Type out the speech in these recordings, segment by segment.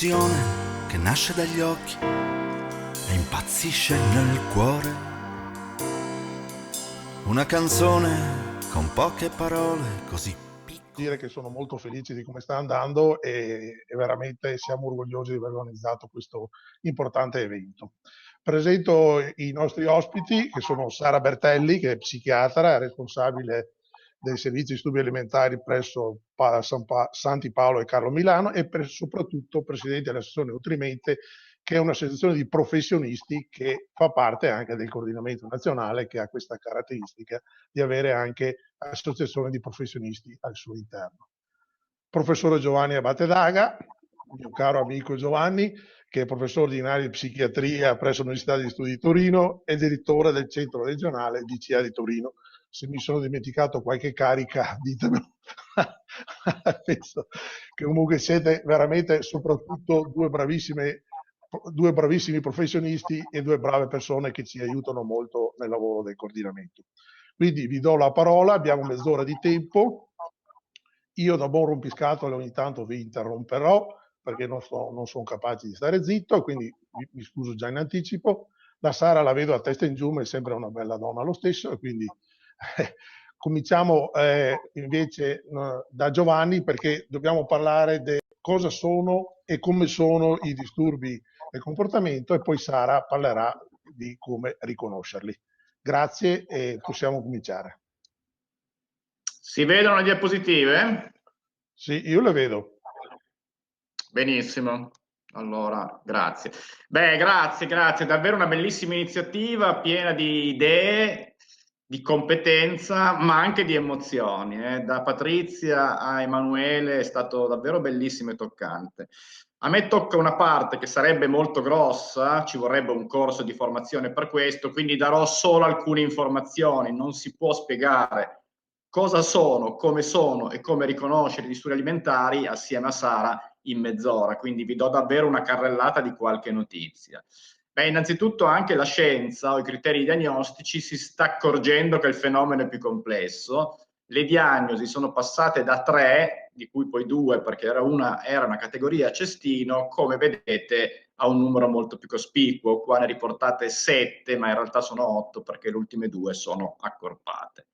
un'emozione che nasce dagli occhi e impazzisce nel cuore. Una canzone con poche parole così piccole. Dire che sono molto felice di come sta andando e veramente siamo orgogliosi di aver organizzato questo importante evento. Presento i nostri ospiti, che sono Sara Bertelli, che è psichiatra, è responsabile dei servizi di studi alimentari presso Santi Paolo e Carlo Milano, e soprattutto presidente dell'associazione Nutrimente, che è un'associazione di professionisti che fa parte anche del coordinamento nazionale, che ha questa caratteristica di avere anche associazioni di professionisti al suo interno. Professore Giovanni Abate Daga, mio caro amico Giovanni, che è professore ordinario di psichiatria presso l'Università degli Studi di Torino e direttore del centro regionale DCA di Torino. Se mi sono dimenticato qualche carica, ditemelo. Penso che comunque siete veramente soprattutto due bravissimi professionisti e due brave persone che ci aiutano molto nel lavoro del coordinamento. Quindi vi do la parola, abbiamo mezz'ora di tempo. Io da buon rompiscatole ogni tanto vi interromperò perché non sono capace di stare zitto, quindi mi scuso già in anticipo. La Sara la vedo a testa in giù, ma è sempre una bella donna lo stesso, e quindi cominciamo invece da Giovanni, perché dobbiamo parlare di cosa sono e come sono i disturbi del comportamento, e poi Sara parlerà di come riconoscerli. Grazie e possiamo cominciare. Si vedono le diapositive? Sì, io le vedo. Benissimo. Allora, grazie. Beh, grazie, davvero una bellissima iniziativa piena di idee, di competenza, ma anche di emozioni. Da Patrizia a Emanuele è stato davvero bellissimo e toccante. A me tocca una parte che sarebbe molto grossa, ci vorrebbe un corso di formazione per questo, quindi darò solo alcune informazioni, non si può spiegare cosa sono e come riconoscere i disturbi alimentari assieme a Sara in mezz'ora, quindi vi do davvero una carrellata di qualche notizia. Beh, innanzitutto anche la scienza o i criteri diagnostici si sta accorgendo che il fenomeno è più complesso. Le diagnosi sono passate da 3, di cui poi 2 perché era una categoria a cestino, come vedete a un numero molto più cospicuo. Qua ne riportate 7, ma in realtà sono 8 perché le ultime 2 sono accorpate.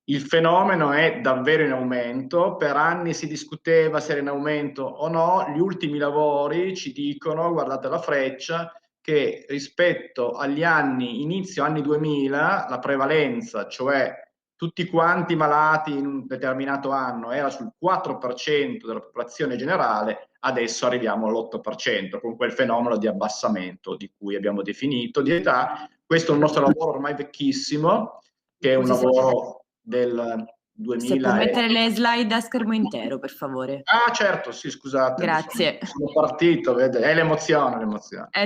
Il fenomeno è davvero in aumento, per anni si discuteva se era in aumento o no, gli ultimi lavori ci dicono, guardate la freccia, che rispetto agli anni, inizio anni 2000, la prevalenza, cioè tutti quanti malati in un determinato anno, era sul 4% della popolazione generale, adesso arriviamo all'8%, con quel fenomeno di abbassamento di cui abbiamo definito, di età. Questo è un nostro lavoro ormai vecchissimo, che è un lavoro del 2000. Se può mettere le slide a schermo intero, per favore. Ah, certo, sì, scusate. Grazie. Sono partito, vede? È l'emozione.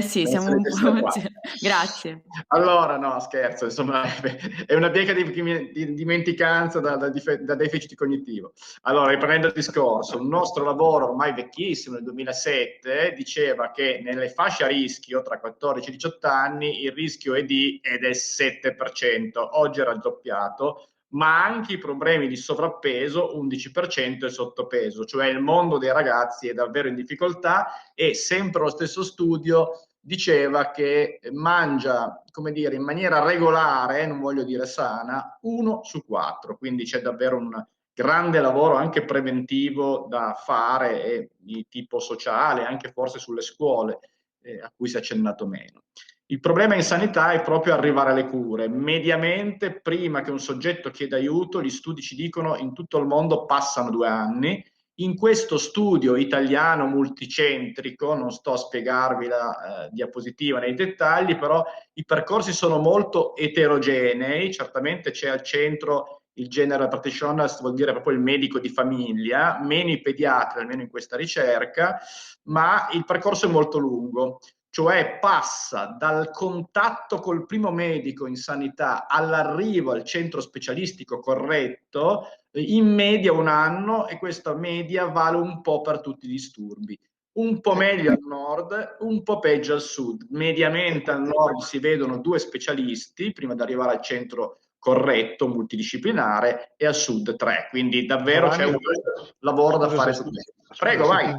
Sì, siamo un po' emozionati. Grazie. Allora, no, scherzo, insomma, è una bieca di dimenticanza da deficit cognitivo. Allora, riprendendo il discorso, un nostro lavoro ormai vecchissimo, nel 2007, diceva che nelle fasce a rischio, tra 14 e 18 anni, il rischio è del 7%, oggi è raddoppiato, ma anche i problemi di sovrappeso, 11% e sottopeso, cioè il mondo dei ragazzi è davvero in difficoltà, e sempre lo stesso studio diceva che mangia, come dire, in maniera regolare, non voglio dire sana, 1 su 4, quindi c'è davvero un grande lavoro anche preventivo da fare e di tipo sociale, anche forse sulle scuole, a cui si è accennato meno. Il problema in sanità è proprio arrivare alle cure. Mediamente, prima che un soggetto chieda aiuto, gli studi ci dicono in tutto il mondo passano 2 anni. In questo studio italiano multicentrico, non sto a spiegarvi la diapositiva nei dettagli, però i percorsi sono molto eterogenei. Certamente c'è al centro il general practitioner, vuol dire proprio il medico di famiglia, meno i pediatri, almeno in questa ricerca, ma il percorso è molto lungo. Cioè passa dal contatto col primo medico in sanità all'arrivo al centro specialistico corretto, in media 1 anno, e questa media vale un po' per tutti i disturbi. Un po' meglio al nord, un po' peggio al sud. Mediamente al nord si vedono 2 specialisti prima di arrivare al centro corretto, multidisciplinare, e al sud 3. Quindi davvero c'è un lavoro da fare su questo. Prego, vai.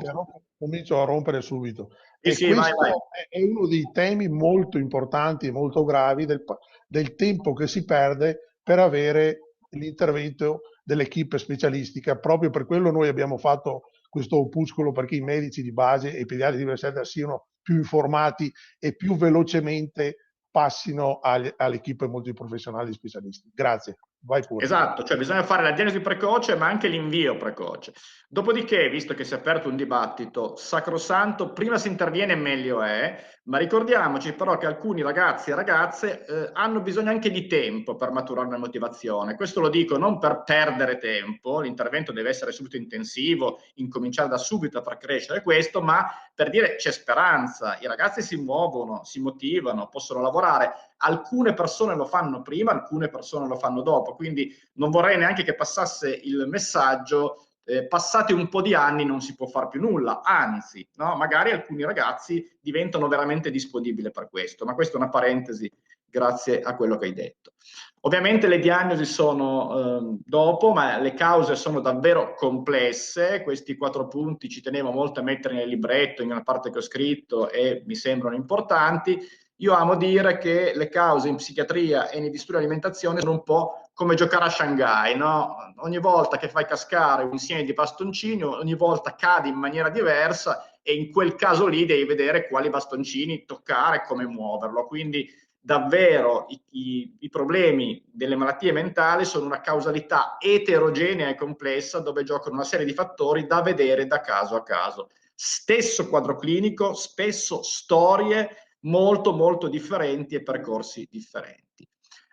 comincio a rompere subito. Sì, E sì, vai, vai. questo è uno dei temi molto importanti e molto gravi del tempo che si perde per avere l'intervento dell'equipe specialistica. Proprio per quello noi abbiamo fatto questo opuscolo, perché i medici di base e i pediatri di base siano più informati e più velocemente passino alle equipe multiprofessionali specialisti. Grazie, vai pure. Esatto, cioè bisogna fare la diagnosi precoce ma anche l'invio precoce. Dopodiché, visto che si è aperto un dibattito sacrosanto, prima si interviene meglio è, ma ricordiamoci però che alcuni ragazzi e ragazze hanno bisogno anche di tempo per maturare una motivazione. Questo lo dico non per perdere tempo, l'intervento deve essere subito intensivo, incominciare da subito a far crescere questo, ma per dire c'è speranza, i ragazzi si muovono, si motivano, possono lavorare. Alcune persone lo fanno prima, alcune persone lo fanno dopo, quindi non vorrei neanche che passasse il messaggio passati un po' di anni non si può fare più nulla, anzi, no? Magari alcuni ragazzi diventano veramente disponibili per questo, ma questa è una parentesi grazie a quello che hai detto. Ovviamente le diagnosi sono dopo, ma le cause sono davvero complesse, questi 4 punti ci tenevo molto a mettere nel libretto, in una parte che ho scritto e mi sembrano importanti. Io amo dire che le cause in psichiatria e nei disturbi di alimentazione sono un po' come giocare a Shanghai, no? Ogni volta che fai cascare un insieme di bastoncini, ogni volta cadi in maniera diversa e in quel caso lì devi vedere quali bastoncini toccare e come muoverlo. Quindi davvero i problemi delle malattie mentali sono una causalità eterogenea e complessa dove giocano una serie di fattori da vedere da caso a caso. Stesso quadro clinico, spesso storie molto molto differenti e percorsi differenti.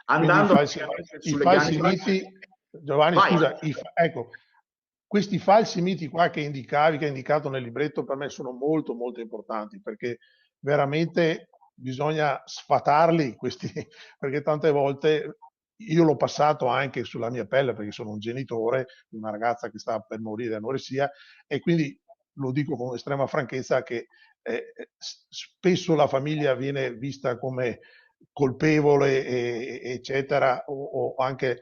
Andando I falsi miti, Giovanni, vai. scusa, ecco, questi falsi miti qua che indicavi, che hai indicato nel libretto, per me sono molto molto importanti, perché veramente bisogna sfatarli questi, perché tante volte io l'ho passato anche sulla mia pelle, perché sono un genitore di una ragazza che sta per morire di anoressia, e quindi lo dico con estrema franchezza che spesso la famiglia viene vista come colpevole, eccetera, o anche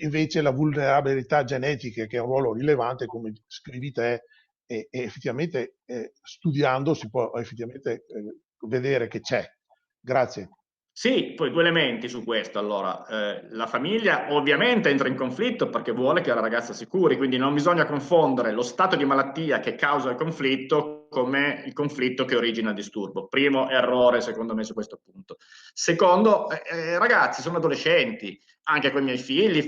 invece la vulnerabilità genetica, che è un ruolo rilevante, come scrivi te, e effettivamente studiando si può effettivamente vedere che c'è. Grazie. Sì, poi 2 elementi su questo. Allora, la famiglia ovviamente entra in conflitto perché vuole che la ragazza si curi, quindi non bisogna confondere lo stato di malattia che causa il conflitto come il conflitto che origina il disturbo. Primo errore, secondo me, su questo punto. Secondo, ragazzi, sono adolescenti, anche con i miei figli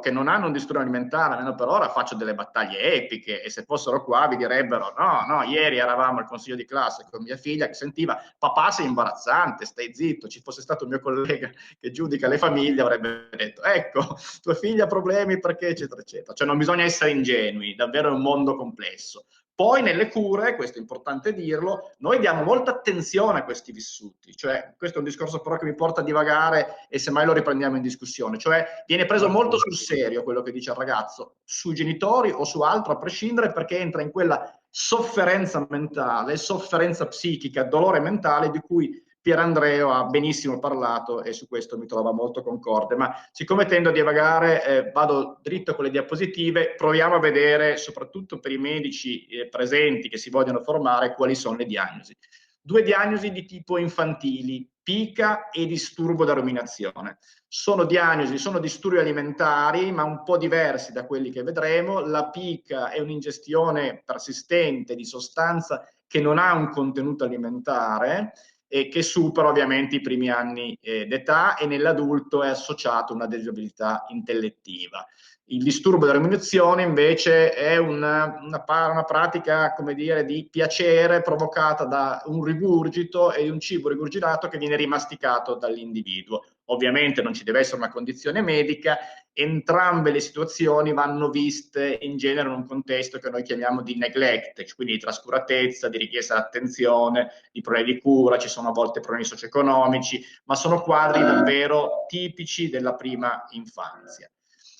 che non hanno un disturbo alimentare, almeno per ora faccio delle battaglie epiche e se fossero qua vi direbbero no, ieri eravamo al consiglio di classe con mia figlia che sentiva papà sei imbarazzante, stai zitto, ci fosse stato un mio collega che giudica le famiglie avrebbe detto ecco, tua figlia ha problemi perché eccetera eccetera, cioè non bisogna essere ingenui, davvero è un mondo complesso. Poi nelle cure, questo è importante dirlo, noi diamo molta attenzione a questi vissuti, cioè questo è un discorso però che mi porta a divagare e semmai lo riprendiamo in discussione, cioè viene preso molto sul serio quello che dice il ragazzo, sui genitori o su altro a prescindere perché entra in quella sofferenza mentale, sofferenza psichica, dolore mentale di cui Pierandreo ha benissimo parlato e su questo mi trova molto concorde, ma siccome tendo a divagare vado dritto con le diapositive, proviamo a vedere soprattutto per i medici presenti che si vogliono formare quali sono le diagnosi. 2 diagnosi di tipo infantili, pica e disturbo da ruminazione. Sono diagnosi, sono disturbi alimentari, ma un po' diversi da quelli che vedremo. La pica è un'ingestione persistente di sostanza che non ha un contenuto alimentare e che supera ovviamente i primi anni d'età e nell'adulto è associato a una disabilità intellettiva. Il disturbo della ruminazione invece è una pratica, come dire, di piacere provocata da un rigurgito e un cibo rigurgitato che viene rimasticato dall'individuo. Ovviamente non ci deve essere una condizione medica, entrambe le situazioni vanno viste in genere in un contesto che noi chiamiamo di neglect, quindi di trascuratezza, di richiesta di attenzione, di problemi di cura, ci sono a volte problemi socio-economici, ma sono quadri davvero tipici della prima infanzia.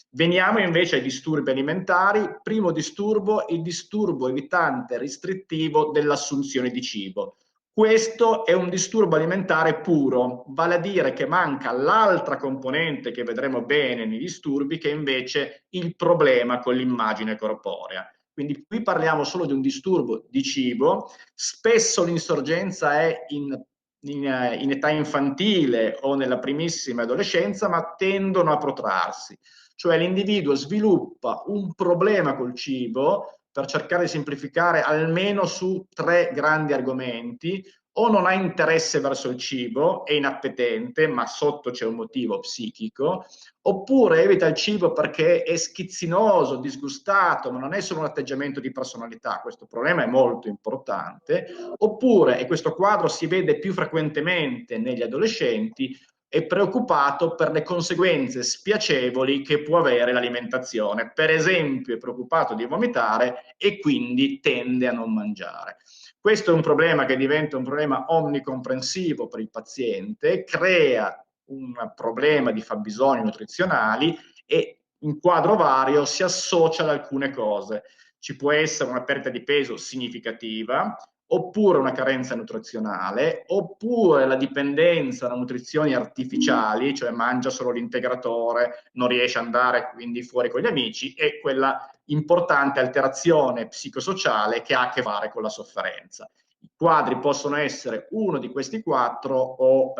Veniamo invece ai disturbi alimentari. Primo disturbo, il disturbo evitante restrittivo dell'assunzione di cibo. Questo è un disturbo alimentare puro, vale a dire che manca l'altra componente che vedremo bene nei disturbi, che è invece il problema con l'immagine corporea. Quindi qui parliamo solo di un disturbo di cibo, spesso l'insorgenza è in età infantile o nella primissima adolescenza, ma tendono a protrarsi. Cioè l'individuo sviluppa un problema col cibo, per cercare di semplificare, almeno su 3 grandi argomenti: o non ha interesse verso il cibo, è inappetente, ma sotto c'è un motivo psichico, oppure evita il cibo perché è schizzinoso, disgustato, ma non è solo un atteggiamento di personalità, questo problema è molto importante, oppure, e questo quadro si vede più frequentemente negli adolescenti, è preoccupato per le conseguenze spiacevoli che può avere l'alimentazione. Per esempio, è preoccupato di vomitare e quindi tende a non mangiare. Questo è un problema che diventa un problema omnicomprensivo per il paziente, crea un problema di fabbisogni nutrizionali e in quadro vario si associa ad alcune cose. Ci può essere una perdita di peso significativa, oppure una carenza nutrizionale, oppure la dipendenza da nutrizioni artificiali, cioè mangia solo l'integratore, non riesce ad andare quindi fuori con gli amici, e quella importante alterazione psicosociale che ha a che fare con la sofferenza. I quadri possono essere uno di questi 4 o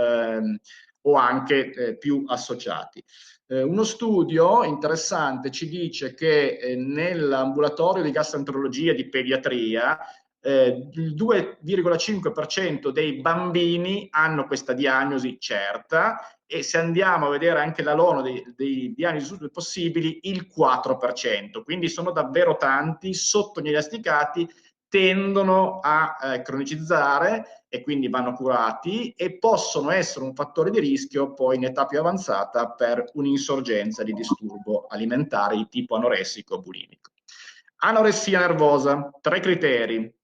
anche più associati. Uno studio interessante ci dice che nell'ambulatorio di gastroenterologia di pediatria il 2,5% dei bambini hanno questa diagnosi certa, e se andiamo a vedere anche l'alono dei diagnosi possibili, il 4%. Quindi sono davvero tanti, sottodiagnosticati, tendono a cronicizzare e quindi vanno curati, e possono essere un fattore di rischio poi in età più avanzata per un'insorgenza di disturbo alimentare di tipo anoressico bulimico. Anoressia nervosa, 3 criteri: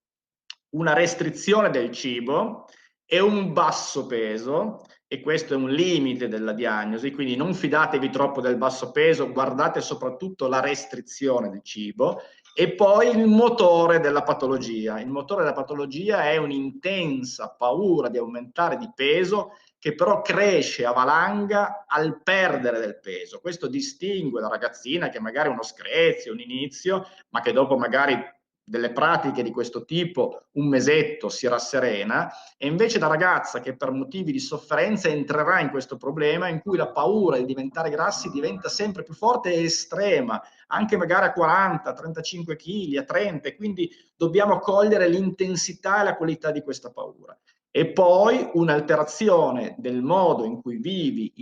una restrizione del cibo e un basso peso, e questo è un limite della diagnosi, quindi non fidatevi troppo del basso peso, guardate soprattutto la restrizione del cibo. E poi il motore della patologia. Il motore della patologia è un'intensa paura di aumentare di peso, che però cresce a valanga al perdere del peso. Questo distingue la ragazzina che magari ha uno screzio, un inizio, ma che dopo magari delle pratiche di questo tipo un mesetto si rasserena, e invece la ragazza che per motivi di sofferenza entrerà in questo problema in cui la paura di diventare grassi diventa sempre più forte e estrema, anche magari a 40, 35 kg, a 30, e quindi dobbiamo cogliere l'intensità e la qualità di questa paura. E poi un'alterazione del modo in cui vivi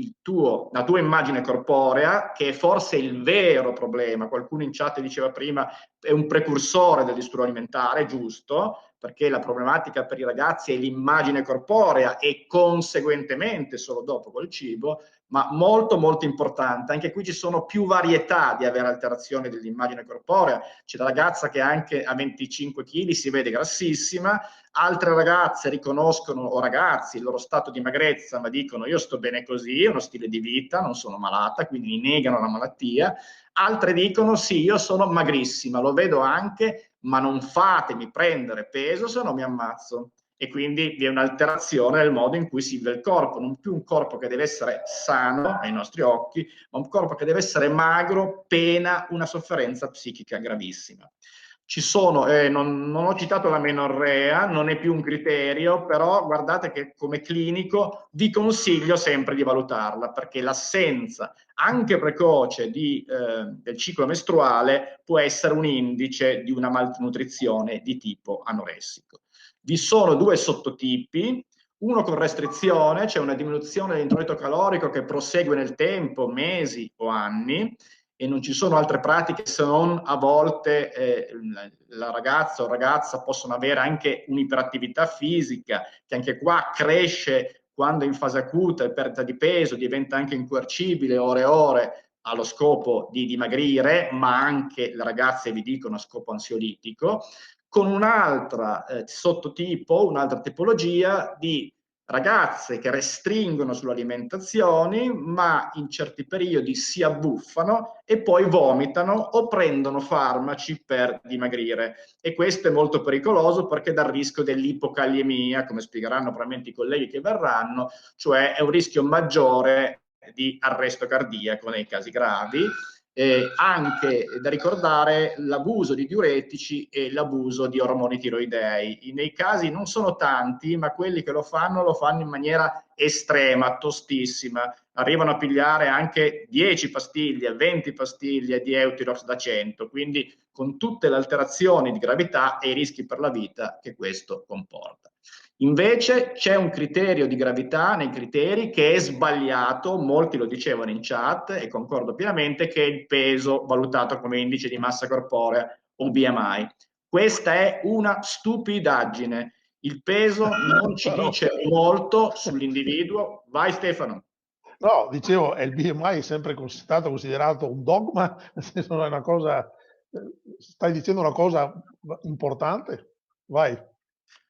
la tua immagine corporea, che è forse il vero problema. Qualcuno in chat diceva prima è un precursore del disturbo alimentare, giusto, perché la problematica per i ragazzi è l'immagine corporea e conseguentemente solo dopo col cibo, ma molto molto importante. Anche qui ci sono più varietà di avere alterazioni dell'immagine corporea. C'è la ragazza che anche a 25 kg si vede grassissima, altre ragazze riconoscono, o ragazzi, il loro stato di magrezza, ma dicono io sto bene così, è uno stile di vita, non sono malata, quindi negano la malattia. Altre dicono sì, io sono magrissima, lo vedo anche, ma non fatemi prendere peso se no mi ammazzo. E quindi vi è un'alterazione nel modo in cui si vive il corpo, non più un corpo che deve essere sano ai nostri occhi, ma un corpo che deve essere magro, pena una sofferenza psichica gravissima. Ci sono, non ho citato la menorrea, non è più un criterio, però guardate che come clinico vi consiglio sempre di valutarla, perché l'assenza anche precoce del ciclo mestruale può essere un indice di una malnutrizione di tipo anoressico. Vi sono 2 sottotipi, uno con restrizione, cioè una diminuzione dell'introito calorico che prosegue nel tempo, mesi o anni, e non ci sono altre pratiche se non a volte la ragazza o ragazza possono avere anche un'iperattività fisica, che anche qua cresce quando in fase acuta è perdita di peso, diventa anche incoercibile ore e ore allo scopo di dimagrire, ma anche le ragazze vi dicono a scopo ansiolitico, con un'altra sottotipo, un'altra tipologia di ragazze che restringono sulle alimentazioni, ma in certi periodi si abbuffano e poi vomitano o prendono farmaci per dimagrire. E questo è molto pericoloso perché dà il rischio dell'ipokaliemia, come spiegheranno probabilmente i colleghi che verranno, cioè è un rischio maggiore di arresto cardiaco nei casi gravi. Anche da ricordare l'abuso di diuretici e l'abuso di ormoni tiroidei. Nei casi non sono tanti, ma quelli che lo fanno in maniera estrema, tostissima. Arrivano a pigliare anche 10 pastiglie, 20 pastiglie di Euthyrox da 100, quindi con tutte le alterazioni di gravità e i rischi per la vita che questo comporta. Invece c'è un criterio di gravità nei criteri che è sbagliato, molti lo dicevano in chat e concordo pienamente, che è il peso valutato come indice di massa corporea o BMI. Questa è una stupidaggine. Il peso non ci dice molto sull'individuo. Vai Stefano. No, dicevo, il BMI è sempre stato considerato un dogma, nel senso non è una cosa, stai dicendo una cosa importante? Vai.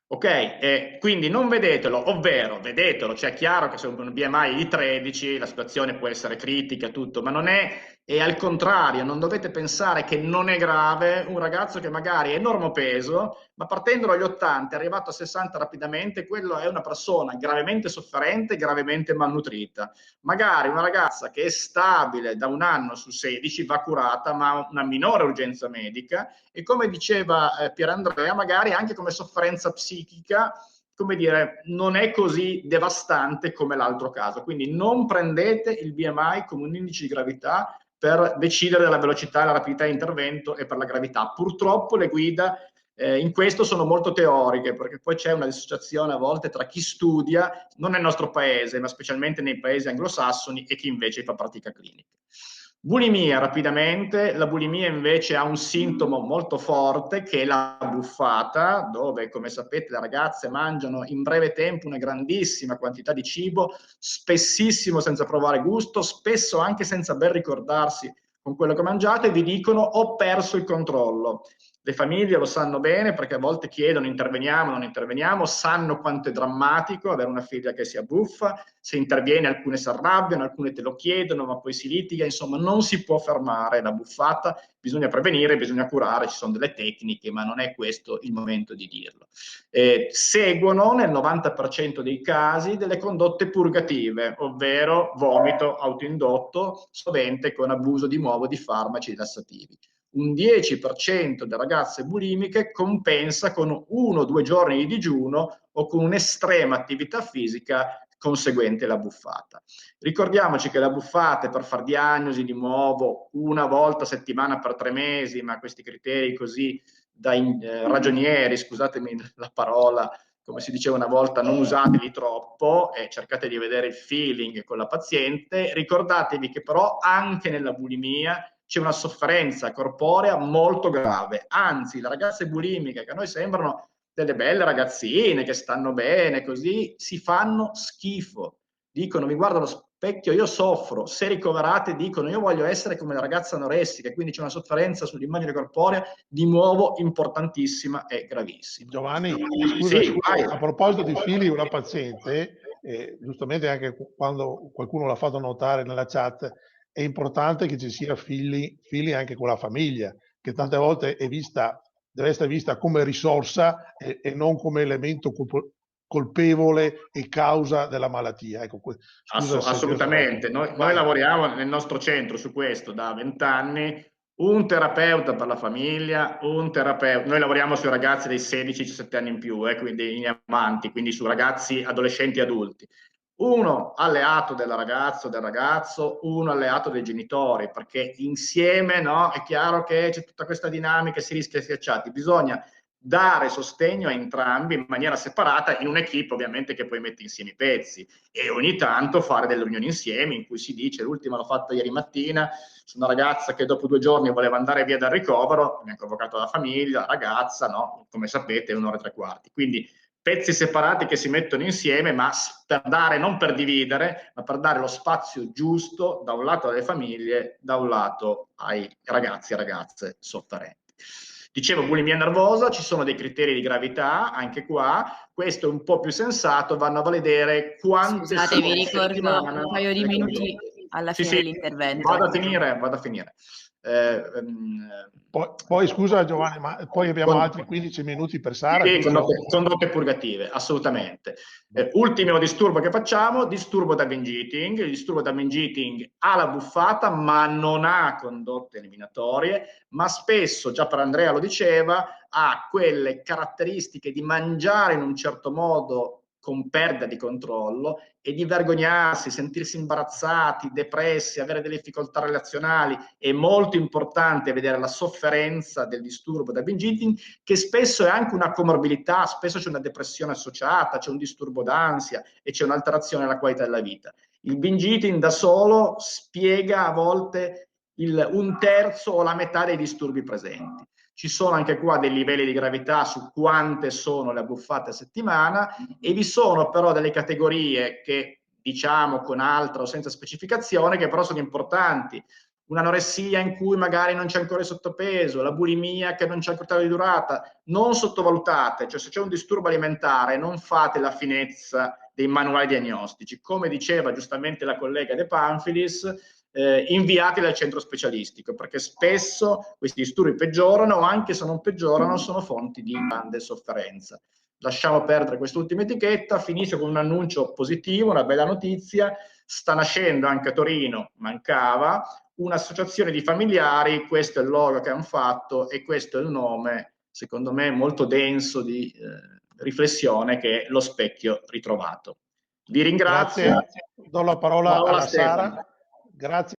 Ok, quindi non vedetelo, ovvero vedetelo, cioè è chiaro che se un BMI di 13 la situazione può essere critica, tutto, ma non è, e al contrario, non dovete pensare che non è grave un ragazzo che magari è normopeso, ma partendo dagli 80 è arrivato a 60 rapidamente, quello è una persona gravemente sofferente, gravemente malnutrita. Magari una ragazza che è stabile da 1 anno su 16 va curata, ma ha una minore urgenza medica e come diceva Pierandrea, magari anche come sofferenza psichica, come dire, non è così devastante come l'altro caso. Quindi non prendete il BMI come un indice di gravità per decidere della velocità e la rapidità di intervento e per la gravità. Purtroppo le guide in questo sono molto teoriche, perché poi c'è una dissociazione a volte tra chi studia, non nel nostro paese, ma specialmente nei paesi anglosassoni, e chi invece fa pratica clinica. Bulimia, rapidamente. La bulimia invece ha un sintomo molto forte che è la buffata, dove, come sapete, le ragazze mangiano in breve tempo una grandissima quantità di cibo, spessissimo senza provare gusto, spesso anche senza ben ricordarsi con quello che mangiate, e vi dicono ho perso il controllo. Le famiglie lo sanno bene perché a volte chiedono interveniamo, non interveniamo, sanno quanto è drammatico avere una figlia che sia buffa, se interviene alcune si arrabbiano, alcune te lo chiedono, ma poi si litiga, insomma non si può fermare la buffata, bisogna prevenire, bisogna curare, ci sono delle tecniche, ma non è questo il momento di dirlo. Seguono nel 90% dei casi delle condotte purgative, ovvero vomito autoindotto, sovente con abuso di nuovo di farmaci rilassativi. Un 10% delle ragazze bulimiche compensa con 1 o 2 giorni di digiuno o con un'estrema attività fisica conseguente alla buffata. Ricordiamoci che la buffata è per far diagnosi di nuovo 1 volta a settimana per 3 mesi, ma questi criteri così da ragionieri, scusatemi la parola, come si diceva una volta, non usateli troppo e cercate di vedere il feeling con la paziente. Ricordatevi che però anche nella bulimia c'è una sofferenza corporea molto grave, anzi le ragazze bulimiche che a noi sembrano delle belle ragazzine che stanno bene, così si fanno schifo, dicono mi guardo allo specchio, io soffro, se ricoverate dicono io voglio essere come la ragazza anoressica, quindi c'è una sofferenza sull'immagine corporea di nuovo importantissima e gravissima. Giovanni, scusa, sì, a proposito di figli, una paziente, giustamente anche quando qualcuno l'ha fatto notare nella chat, è importante che ci sia figli anche con la famiglia, che tante volte deve essere vista come risorsa e non come elemento colpevole e causa della malattia. Ecco, scusa assolutamente, noi lavoriamo nel nostro centro su questo da 20 anni, un terapeuta per la famiglia, un terapeuta, noi lavoriamo sui ragazzi dei 16-17 anni in più, quindi in avanti, quindi su ragazzi, adolescenti e adulti. Uno alleato del ragazzo, uno alleato dei genitori, perché insieme, no, è chiaro che c'è tutta questa dinamica, si rischia schiacciati, bisogna dare sostegno a entrambi in maniera separata, in un'equipe ovviamente che poi mette insieme i pezzi, e ogni tanto fare delle riunioni insieme in cui si dice, l'ultima l'ho fatta ieri mattina, su una ragazza che dopo 2 giorni voleva andare via dal ricovero, mi ha convocato la famiglia, la ragazza, no, come sapete 1 ora e 3/4, quindi pezzi separati che si mettono insieme, ma per dare, non per dividere, ma per dare lo spazio giusto da un lato alle famiglie, da un lato ai ragazzi e ragazze sofferenti. Dicevo, bulimia nervosa, ci sono dei criteri di gravità, anche qua, questo è un po' più sensato, vanno a valere quante... Scusate, vi ricordo un paio di minuti alla fine dell'intervento. Vado a finire. Poi scusa Giovanni, ma poi abbiamo altri 15 minuti per Sara. Sì, condotte purgative, assolutamente. Ultimo disturbo che facciamo, disturbo da binge eating. Il disturbo da binge eating ha la buffata ma non ha condotte eliminatorie, ma spesso, già per Andrea lo diceva, ha quelle caratteristiche di mangiare in un certo modo con perdita di controllo e di vergognarsi, sentirsi imbarazzati, depressi, avere delle difficoltà relazionali. È molto importante vedere la sofferenza del disturbo da binge eating, che spesso è anche una comorbilità, spesso c'è una depressione associata, c'è un disturbo d'ansia e c'è un'alterazione della qualità della vita. Il binge eating da solo spiega a volte un terzo o la metà dei disturbi presenti. Ci sono anche qua dei livelli di gravità su quante sono le abbuffate a settimana, e vi sono però delle categorie che diciamo con altra o senza specificazione, che però sono importanti. Un'anoressia in cui magari non c'è ancora il sottopeso, la bulimia che non c'è ancora di durata, non sottovalutate. Cioè, se c'è un disturbo alimentare, non fate la finezza dei manuali diagnostici. Come diceva giustamente la collega De Panfilis, inviateli al centro specialistico, perché spesso questi disturbi peggiorano, o anche se non peggiorano sono fonti di grande sofferenza. Lasciamo perdere quest'ultima etichetta, finisco con un annuncio positivo, una bella notizia. Sta nascendo anche a Torino, mancava, un'associazione di familiari. Questo è il logo che hanno fatto e questo è il nome, secondo me molto denso di riflessione, che è Lo Specchio Ritrovato. Vi ringrazio. Grazie, do la parola alla Sara. Grazie.